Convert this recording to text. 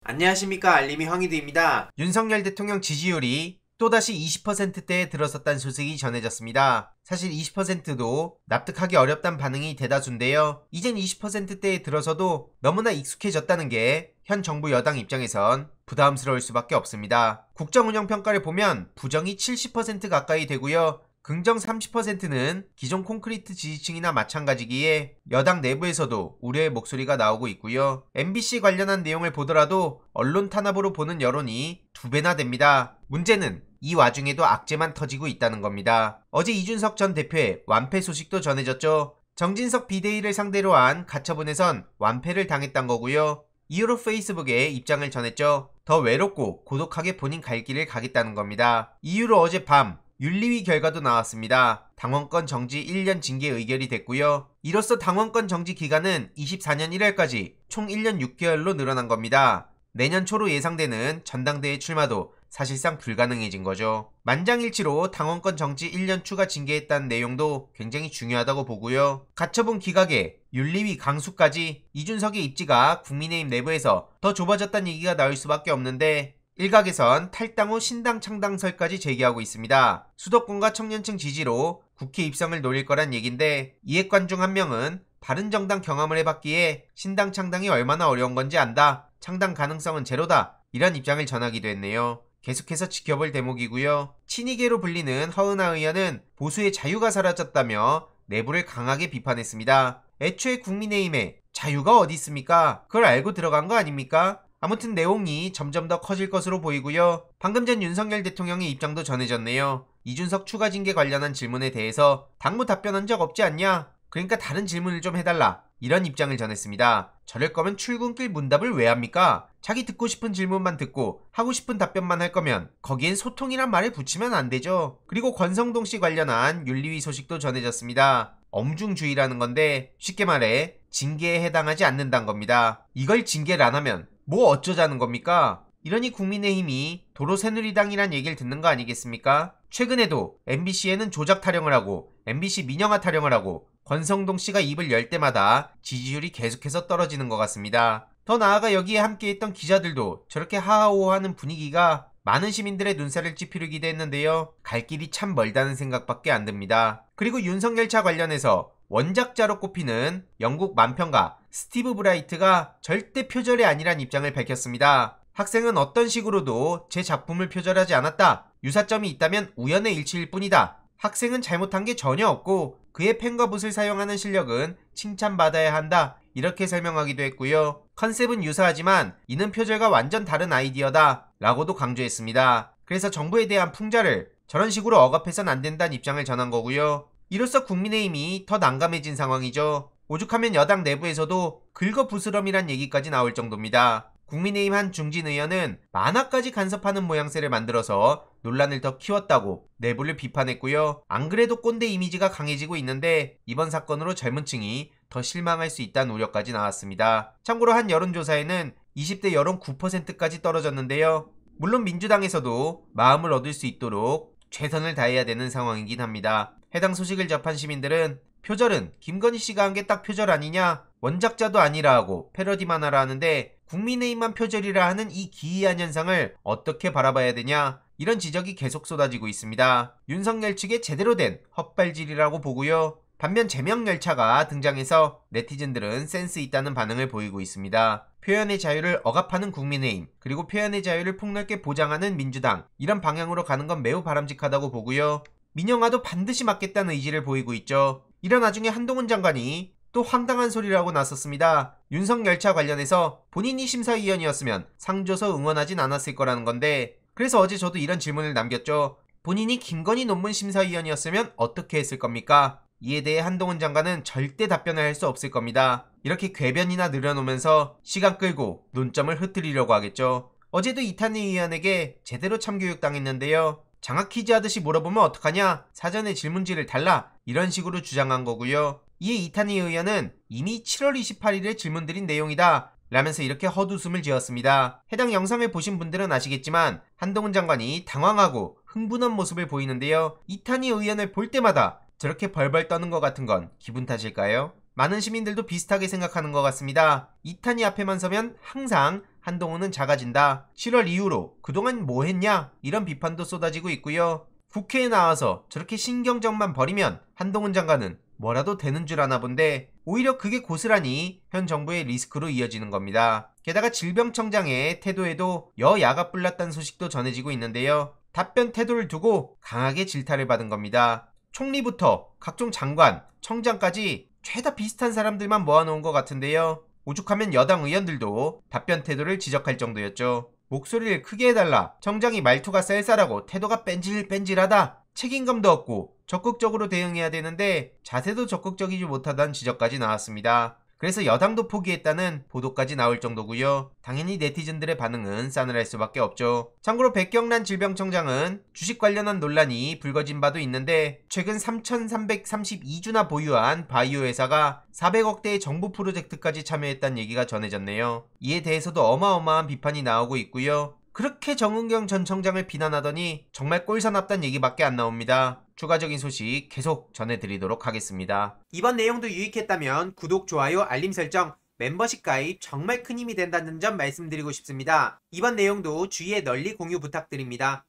안녕하십니까, 알림이 황희두입니다. 윤석열 대통령 지지율이 또다시 20%대에 들어섰다는 소식이 전해졌습니다. 사실 20%도 납득하기 어렵다는 반응이 대다수인데요. 이젠 20%대에 들어서도 너무나 익숙해졌다는 게 현 정부 여당 입장에선 부담스러울 수밖에 없습니다. 국정운영평가를 보면 부정이 70% 가까이 되고요. 긍정 30%는 기존 콘크리트 지지층이나 마찬가지기에 여당 내부에서도 우려의 목소리가 나오고 있고요. MBC 관련한 내용을 보더라도 언론 탄압으로 보는 여론이 2배나 됩니다. 문제는 이 와중에도 악재만 터지고 있다는 겁니다. 어제 이준석 전 대표의 완패 소식도 전해졌죠. 정진석 비대위를 상대로 한 가처분에선 완패를 당했단 거고요. 이후로 페이스북에 입장을 전했죠. 더 외롭고 고독하게 본인 갈 길을 가겠다는 겁니다. 이후로 어젯밤 윤리위 결과도 나왔습니다. 당원권 정지 1년 징계 의결이 됐고요. 이로써 당원권 정지 기간은 24년 1월까지 총 1년 6개월로 늘어난 겁니다. 내년 초로 예상되는 전당대회 출마도 사실상 불가능해진 거죠. 만장일치로 당원권 정지 1년 추가 징계했다는 내용도 굉장히 중요하다고 보고요. 가처분 기각에 윤리위 강수까지 이준석의 입지가 국민의힘 내부에서 더 좁아졌다는 얘기가 나올 수밖에 없는데 일각에선 탈당 후 신당 창당설까지 제기하고 있습니다. 수도권과 청년층 지지로 국회 입성을 노릴 거란 얘긴데 이해관 중 한 명은 바른정당 경험을 해봤기에 신당 창당이 얼마나 어려운 건지 안다. 창당 가능성은 제로다. 이런 입장을 전하기도 했네요. 계속해서 지켜볼 대목이고요. 친이계로 불리는 허은하 의원은 보수의 자유가 사라졌다며 내부를 강하게 비판했습니다. 애초에 국민의힘에 자유가 어디 있습니까? 그걸 알고 들어간 거 아닙니까? 아무튼 내용이 점점 더 커질 것으로 보이고요. 방금 전 윤석열 대통령의 입장도 전해졌네요. 이준석 추가 징계 관련한 질문에 대해서 당무 답변한 적 없지 않냐? 그러니까 다른 질문을 좀 해달라. 이런 입장을 전했습니다. 저럴 거면 출근길 문답을 왜 합니까? 자기 듣고 싶은 질문만 듣고 하고 싶은 답변만 할 거면 거기엔 소통이란 말을 붙이면 안 되죠. 그리고 권성동 씨 관련한 윤리위 소식도 전해졌습니다. 엄중주의라는 건데 쉽게 말해 징계에 해당하지 않는다는 겁니다. 이걸 징계를 안 하면 뭐 어쩌자는 겁니까? 이러니 국민의힘이 도로 새누리당이란 얘기를 듣는 거 아니겠습니까? 최근에도 MBC에는 조작 타령을 하고 MBC 민영화 타령을 하고 권성동 씨가 입을 열 때마다 지지율이 계속해서 떨어지는 것 같습니다. 더 나아가 여기에 함께했던 기자들도 저렇게 하하호호하는 분위기가 많은 시민들의 눈살을 찌푸리기도 했는데요. 갈 길이 참 멀다는 생각밖에 안 듭니다. 그리고 윤석열 차 관련해서 원작자로 꼽히는 영국 만평가 스티브 브라이트가 절대 표절이 아니란 입장을 밝혔습니다. 학생은 어떤 식으로도 제 작품을 표절하지 않았다. 유사점이 있다면 우연의 일치일 뿐이다. 학생은 잘못한 게 전혀 없고 그의 펜과 붓을 사용하는 실력은 칭찬받아야 한다. 이렇게 설명하기도 했고요. 컨셉은 유사하지만 이는 표절과 완전 다른 아이디어다 라고도 강조했습니다. 그래서 정부에 대한 풍자를 저런 식으로 억압해선 안 된다는 입장을 전한 거고요. 이로써 국민의힘이 더 난감해진 상황이죠. 오죽하면 여당 내부에서도 긁어부스럼이란 얘기까지 나올 정도입니다. 국민의힘 한 중진 의원은 만화까지 간섭하는 모양새를 만들어서 논란을 더 키웠다고 내부를 비판했고요. 안 그래도 꼰대 이미지가 강해지고 있는데 이번 사건으로 젊은 층이 더 실망할 수 있다는 우려까지 나왔습니다. 참고로 한 여론조사에는 20대 여론 9%까지 떨어졌는데요. 물론 민주당에서도 마음을 얻을 수 있도록 최선을 다해야 되는 상황이긴 합니다. 해당 소식을 접한 시민들은 표절은 김건희 씨가 한 게 딱 표절 아니냐? 원작자도 아니라 하고 패러디만 하라 하는데 국민의힘만 표절이라 하는 이 기이한 현상을 어떻게 바라봐야 되냐? 이런 지적이 계속 쏟아지고 있습니다. 윤석열 측의 제대로 된 헛발질이라고 보고요. 반면 제명열차가 등장해서 네티즌들은 센스 있다는 반응을 보이고 있습니다. 표현의 자유를 억압하는 국민의힘, 그리고 표현의 자유를 폭넓게 보장하는 민주당, 이런 방향으로 가는 건 매우 바람직하다고 보고요. 민영화도 반드시 막겠다는 의지를 보이고 있죠. 이런 와중에 한동훈 장관이 또 황당한 소리라고 나섰습니다. 윤석열차 관련해서 본인이 심사위원이었으면 상 줘서 응원하진 않았을 거라는 건데, 그래서 어제 저도 이런 질문을 남겼죠. 본인이 김건희 논문 심사위원이었으면 어떻게 했을 겁니까? 이에 대해 한동훈 장관은 절대 답변을 할 수 없을 겁니다. 이렇게 궤변이나 늘어놓으면서 시간 끌고 논점을 흐트리려고 하겠죠. 어제도 이탄희 의원에게 제대로 참교육 당했는데요. 장학 퀴즈 하듯이 물어보면 어떡하냐? 사전에 질문지를 달라. 이런 식으로 주장한 거고요. 이에 이탄희 의원은 이미 7월 28일에 질문드린 내용이다 라면서 이렇게 헛웃음을 지었습니다. 해당 영상을 보신 분들은 아시겠지만 한동훈 장관이 당황하고 흥분한 모습을 보이는데요. 이탄희 의원을 볼 때마다 저렇게 벌벌 떠는 것 같은 건 기분 탓일까요? 많은 시민들도 비슷하게 생각하는 것 같습니다. 이탄희 앞에만 서면 항상 한동훈은 작아진다. 7월 이후로 그동안 뭐 했냐? 이런 비판도 쏟아지고 있고요. 국회에 나와서 저렇게 신경전만 벌이면 한동훈 장관은 뭐라도 되는 줄 아나 본데 오히려 그게 고스란히 현 정부의 리스크로 이어지는 겁니다. 게다가 질병청장의 태도에도 여야가 뿔났다는 소식도 전해지고 있는데요. 답변 태도를 두고 강하게 질타를 받은 겁니다. 총리부터 각종 장관, 청장까지 죄다 비슷한 사람들만 모아놓은 것 같은데요. 오죽하면 여당 의원들도 답변 태도를 지적할 정도였죠. 목소리를 크게 해달라. 청장이 말투가 쌀쌀하고 태도가 뺀질뺀질하다. 책임감도 없고 적극적으로 대응해야 되는데 자세도 적극적이지 못하다는 지적까지 나왔습니다. 그래서 여당도 포기했다는 보도까지 나올 정도고요. 당연히 네티즌들의 반응은 싸늘할 수밖에 없죠. 참고로 백경란 질병청장은 주식 관련한 논란이 불거진 바도 있는데 최근 3,332주나 보유한 바이오 회사가 400억대의 정부 프로젝트까지 참여했다는 얘기가 전해졌네요. 이에 대해서도 어마어마한 비판이 나오고 있고요. 그렇게 정은경 전 청장을 비난하더니 정말 꼴사납단 얘기밖에 안 나옵니다. 추가적인 소식 계속 전해드리도록 하겠습니다. 이번 내용도 유익했다면 구독, 좋아요, 알림 설정, 멤버십 가입 정말 큰 힘이 된다는 점 말씀드리고 싶습니다. 이번 내용도 주위에 널리 공유 부탁드립니다.